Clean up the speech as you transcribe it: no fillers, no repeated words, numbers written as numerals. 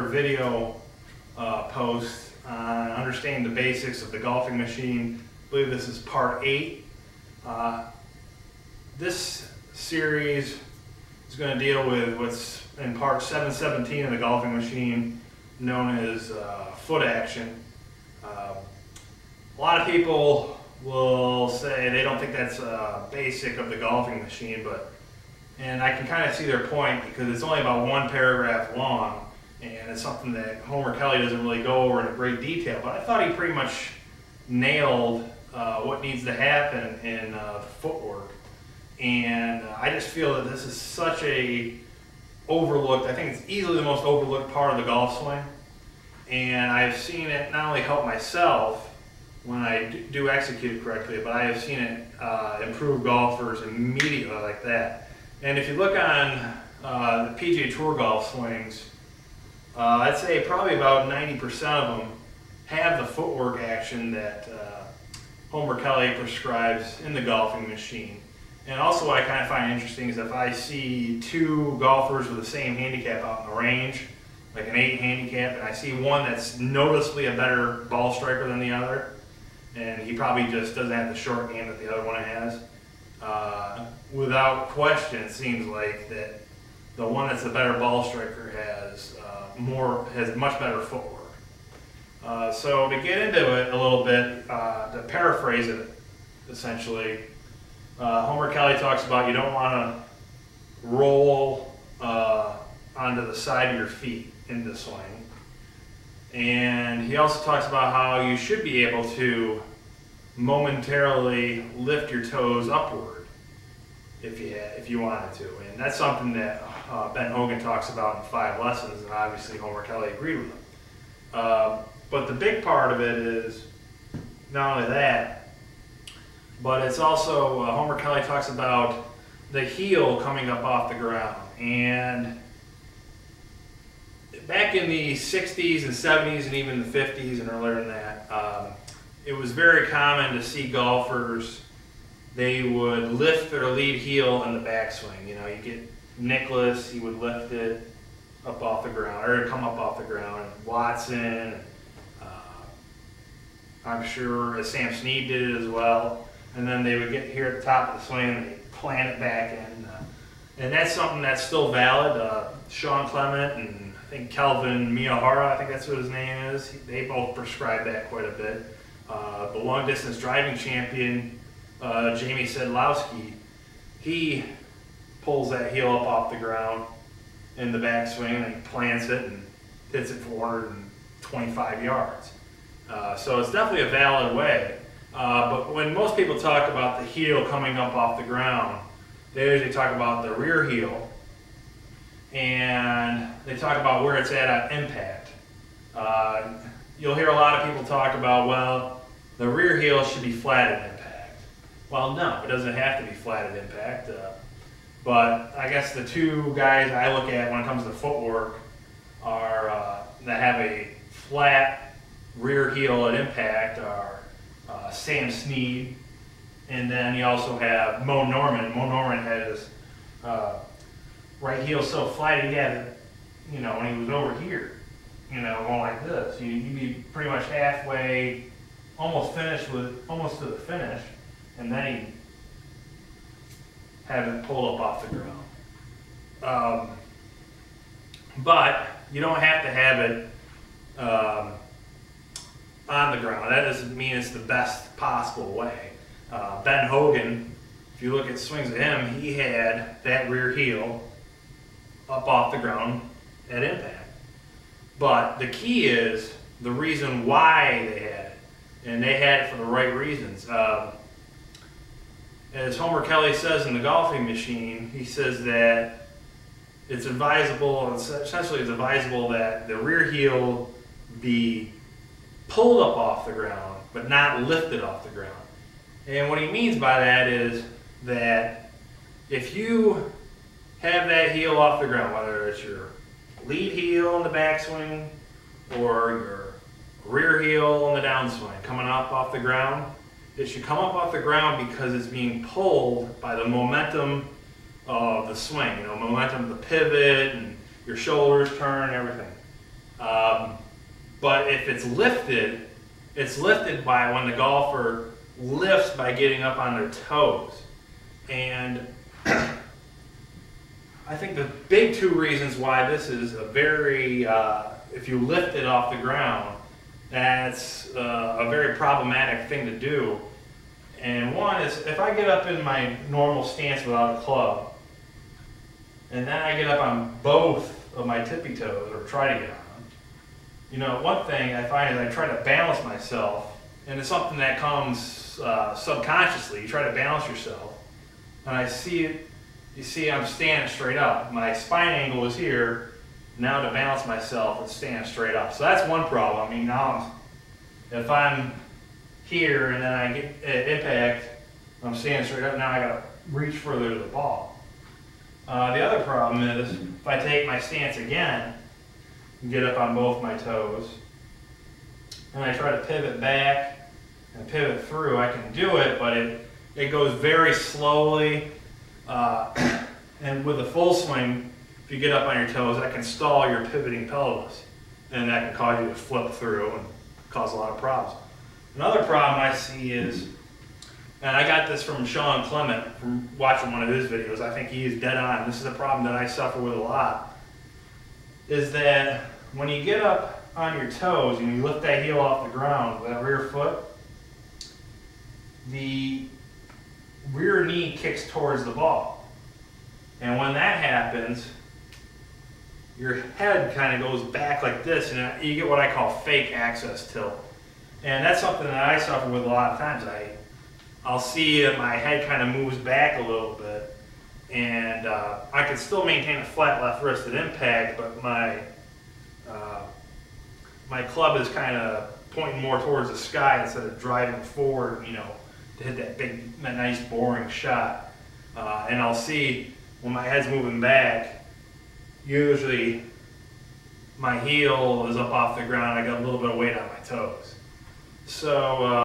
video post on understanding the basics of the golfing machine. I believe this is part 8. This series is going to deal with what's in part 717 of the golfing machine, known as foot action. A lot of people will say they don't think that's basic of the golfing machine, and I can kind of see their point because it's only about one paragraph long, and it's something that Homer Kelly doesn't really go over in great detail. But I thought he pretty much nailed what needs to happen in the footwork, and I just feel that this is such a overlooked. I think it's easily the most overlooked part of the golf swing, and I've seen it not only help myself when I do execute it correctly, but I have seen it improve golfers immediately like that. And if you look on the PGA Tour golf swings, I'd say probably about 90% of them have the footwork action that Homer Kelly prescribes in the golfing machine. And also what I kind of find interesting is if I see two golfers with the same handicap out in the range, like an 8 handicap, and I see one that's noticeably a better ball striker than the other, and he probably just doesn't have the short game that the other one has. Without question, it seems like that the one that's the better ball striker has much better footwork. So to get into it a little bit, to paraphrase it, essentially, Homer Kelly talks about you don't want to roll onto the side of your feet in the swing. And he also talks about how you should be able to momentarily lift your toes upward if you wanted to. And that's something that Ben Hogan talks about in 5 Lessons, and obviously Homer Kelly agreed with him. But the big part of it is not only that, but it's also Homer Kelly talks about the heel coming up off the ground. And back in the 60s and 70s and even the 50s and earlier than that, it was very common to see golfers, they would lift their lead heel in the backswing. You know, you get Nicklaus, he would lift it up off the ground, or come up off the ground. Watson, I'm sure Sam Snead did it as well. And then they would get here at the top of the swing and they'd plant it back in. And that's something that's still valid. Sean Clement and I think Kelvin Miyahara, I think that's what his name is, they both prescribe that quite a bit. The long distance driving champion, Jamie Sedlowski, he pulls that heel up off the ground in the backswing and he plants it and hits it 425 yards. So it's definitely a valid way. But when most people talk about the heel coming up off the ground, they usually talk about the rear heel, and they talk about where it's at impact. You'll hear a lot of people talk about, well, the rear heel should be flat at impact. Well, no, it doesn't have to be flat at impact. But I guess the two guys I look at when it comes to footwork are that have a flat rear heel at impact are Sam Snead, and then you also have Mo Norman. Mo Norman had his right heel so flat he had it, you know, when he was over here, you know, going like this. You'd be pretty much halfway, almost to the finish, and then he'd have it pulled up off the ground. But you don't have to have it on the ground. That doesn't mean it's the best possible way. Ben Hogan, if you look at swings of him, he had that rear heel up off the ground at impact. But the key is the reason why they had it, and they had it for the right reasons. As Homer Kelly says in the golfing machine, he says that it's advisable that the rear heel be pulled up off the ground, but not lifted off the ground. And what he means by that is that if you have that heel off the ground, whether it's your lead heel in the backswing or your rear heel in the downswing coming up off the ground, it should come up off the ground because it's being pulled by the momentum of the swing, you know, momentum of the pivot and your shoulders turn and everything. But if it's lifted by when the golfer lifts by getting up on their toes. And I think the big two reasons why this is a very, if you lift it off the ground, that's a very problematic thing to do. And one is, if I get up in my normal stance without a club, and then I get up on both of my tippy toes, or try to get on them, you know, one thing I find is I try to balance myself, and it's something that comes subconsciously. You try to balance yourself, and I see it, you see I'm standing straight up. My spine angle is here. Now to balance myself, it's standing straight up. So that's one problem. I mean, now if I'm here and then I get impact, I'm standing straight up, now I gotta reach further to the ball. The other problem is, if I take my stance again, and get up on both my toes, and I try to pivot back and pivot through, I can do it, but it goes very slowly, and with a full swing, if you get up on your toes, that can stall your pivoting pelvis, and that can cause you to flip through and cause a lot of problems. Another problem I see is, and I got this from Sean Clement from watching one of his videos, I think he is dead on, this is a problem that I suffer with a lot, is that when you get up on your toes and you lift that heel off the ground with that rear foot, the rear knee kicks towards the ball. And when that happens, your head kind of goes back like this, and you get what I call fake access tilt. And that's something that I suffer with a lot of times. I'll see that my head kind of moves back a little bit, and I can still maintain a flat left wrist at impact, but my club is kind of pointing more towards the sky instead of driving forward, you know, to hit that nice boring shot. And I'll see when my head's moving back, usually my heel is up off the ground, I got a little bit of weight on my toes. So